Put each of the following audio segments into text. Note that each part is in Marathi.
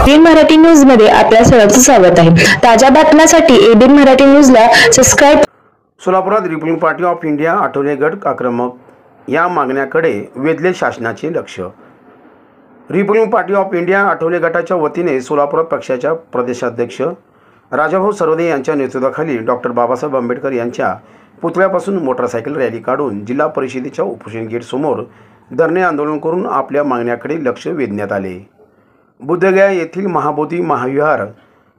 एबीएन मराठी न्यूज मध्ये आपल्या सर्वांचं स्वागत आहे। ताज्या बातम्यांसाठी एबीएन मराठी न्यूजला सबस्क्राइब। सोलापुरात Republican party of India Athawale गट आक्रमक या मागण्याकडे वेधले शासनाचे लक्ष। Republican party of India Athawale गटाच्या वतीने सोलापुरात पक्षाच्या प्रदेशाध्यक्ष राजाभाऊ सरवदे यांच्या नेतृत्वाखाली डॉक्टर बाबासाहेब आंबेडकर यांच्या पुतळ्यापासून मोटारसायकल रॅली काढून जिल्हा परिषदेच्या उपोषण गेट समोर धरणे आंदोलन करून आपल्या मागण्याकडे लक्ष वेधण्यात आले। बुद्धगया येथील महाबोधी महाविहार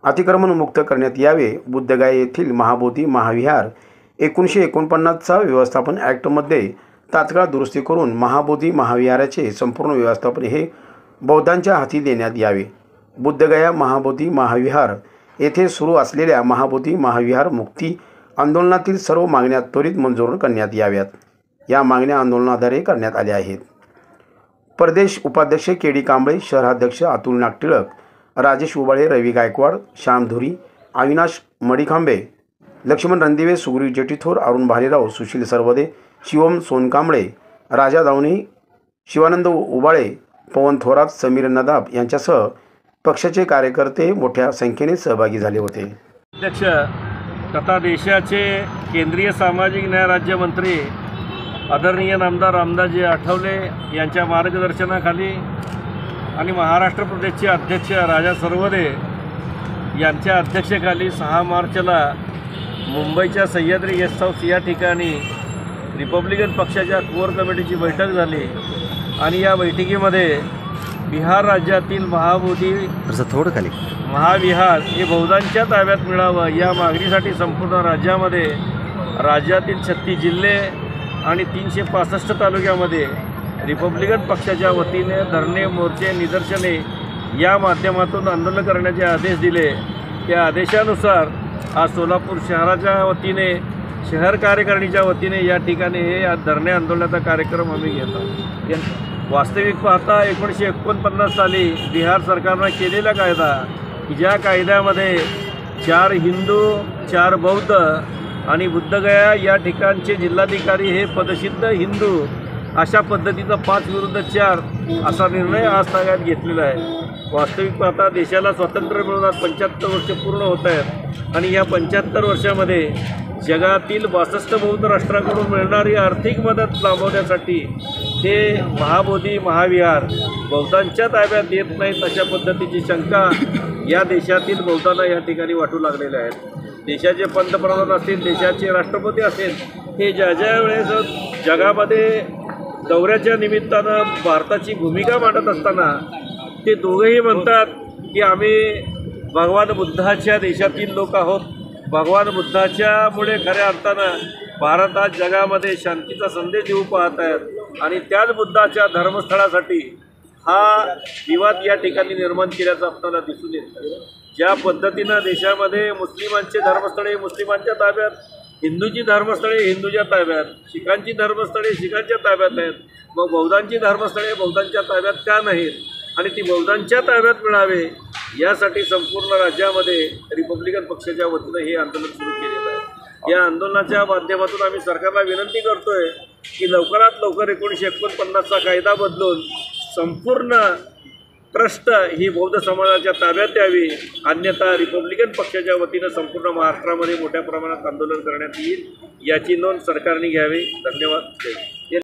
अतिक्रमण मुक्त करण्यात यावे। बुद्धगया येथील महाबोधी महाविहार 1949चा व्यवस्थापन ॲक्टमध्ये तात्काळ दुरुस्ती करून महाबोधी महाविहाराचे संपूर्ण व्यवस्थापन हे बौद्धांच्या हाती देण्यात यावे। बुद्धगया महाबोधी महाविहार येथे सुरू असलेल्या महाबोधी महाविहार मुक्ती आंदोलनातील सर्व मागण्या त्वरित मंजूर करण्यात याव्यात। या मागण्या आंदोलनाद्वारे करण्यात आल्या आहेत। प्रदेश उपाध्यक्ष केडी कांबळे, शहराध्यक्ष अतुल नागटिळक, राजेश उबाळे, रवी गायकवाड, श्याम धुरी, अविनाश मडीखांबे, लक्ष्मण रणदिवे, सुग्रीव जेटीथोर, अरुण भालेराव, सुशील सरवदे, शिवम सोनकांबळे, राजा दावणे, शिवानंद उबाळे, पवन थोरात, समीर नदाब यांच्यासह पक्षाचे कार्यकर्ते मोठ्या संख्येने सहभागी झाले होते। अध्यक्ष तथा देशाचे केंद्रीय सामाजिक न्याय राज्यमंत्री आदरणीय नामदार रामदासजी आठवले यांच्या मार्गदर्शनाखाली आणि महाराष्ट्र प्रदेशचे अध्यक्ष राजा सरवदे यांच्या अध्यक्षतेखाली 6 मार्चला मुंबईच्या सह्याद्री गेस्ट हाऊस या ठिकाणी रिपब्लिकन पक्षाच्या कोर कमिटीची बैठक झाली आणि या बैठकीमध्ये बिहार राज्यातील महाबोधी महाविहार हे बौद्धांच्या ताब्यात मिळावं या मागणीसाठी संपूर्ण राज्यातील 36 जिल्हे आणि 365 तालुक्यामध्ये रिपब्लिकन पक्षाच्या वतीने धरणे, मोर्चे, निदर्शने या माध्यमातून आंदोलन करण्याचे आदेश दिले। त्या आदेशानुसार आज सोलापूर शहराच्या वतीने शहर कार्यकारिणीच्या वतीने या ठिकाणी हे धरणे आंदोलनाचा कार्यक्रम आम्ही घेतो। वास्तविक पाहता 1949 साली बिहार सरकारने केलेला कायदा की ज्या कायद्यामध्ये 4 हिंदू 4 बौद्ध आणि बुद्धगया या ठिकाणचे जिल्हाधिकारी हे पदसिद्ध हिंदू अशा पद्धतीचा 5 विरुद्ध 4 असा निर्णय आज ताब्यात घेतलेला आहे। वास्तविक पाहता देशाला स्वातंत्र्य मिळून आज 75 वर्ष पूर्ण होत आहेत आणि या 75 वर्षामध्ये जगातील 62 बौद्ध राष्ट्रांकडून मिळणारी आर्थिक मदत लांबवण्यासाठी ते महाबोधी महाविहार बौद्धांच्या ताब्यात येत नाहीत अशा पद्धतीची शंका या देशातील बौद्धांना या ठिकाणी वाटू लागलेल्या आहेत। देशाचे पंतप्रधान असतील, देशाचे राष्ट्रपती असतील, हे ज्या वेळेस जगामध्ये दौऱ्याच्या निमित्तानं भारताची भूमिका मांडत असताना ते दोघेही म्हणतात की आम्ही भगवान बुद्धाच्या देशातील लोक आहोत। भगवान बुद्धाच्यामुळे खऱ्या अर्थानं भारत आज जगामध्ये शांतीचा संदेश देऊ पाहत आहेत आणि त्याच बुद्धाच्या धर्मस्थळासाठी हा विवाद या ठिकाणी निर्माण केल्याचं आपल्याला दिसून येतं। ज्या पद्धतीनं देशामध्ये मुस्लिमांचे धर्मस्थळे मुस्लिमांच्या ताब्यात, हिंदूची धर्मस्थळे हिंदूच्या ताब्यात, शिखांची धर्मस्थळे शिखांच्या ताब्यात आहेत, मग बौद्धांची धर्मस्थळे बौद्धांच्या ताब्यात का नाहीत आणि ती बौद्धांच्या ताब्यात मिळावे यासाठी संपूर्ण राज्यामध्ये रिपब्लिकन पक्षाच्या वतीनं हे आंदोलन सुरू केलेलं आहे। या आंदोलनाच्या माध्यमातून आम्ही सरकारला विनंती करतोय की लवकरात लवकर 1949चा कायदा बदलून संपूर्ण ट्रस्ट ही बौद्ध समाजाच्या ताब्यात यावी, अन्यथा रिपब्लिकन पक्षाच्या वतीनं संपूर्ण महाराष्ट्रामध्ये मोठ्या प्रमाणात आंदोलन करण्यात येईल याची नोंद सरकारने घ्यावी। धन्यवाद।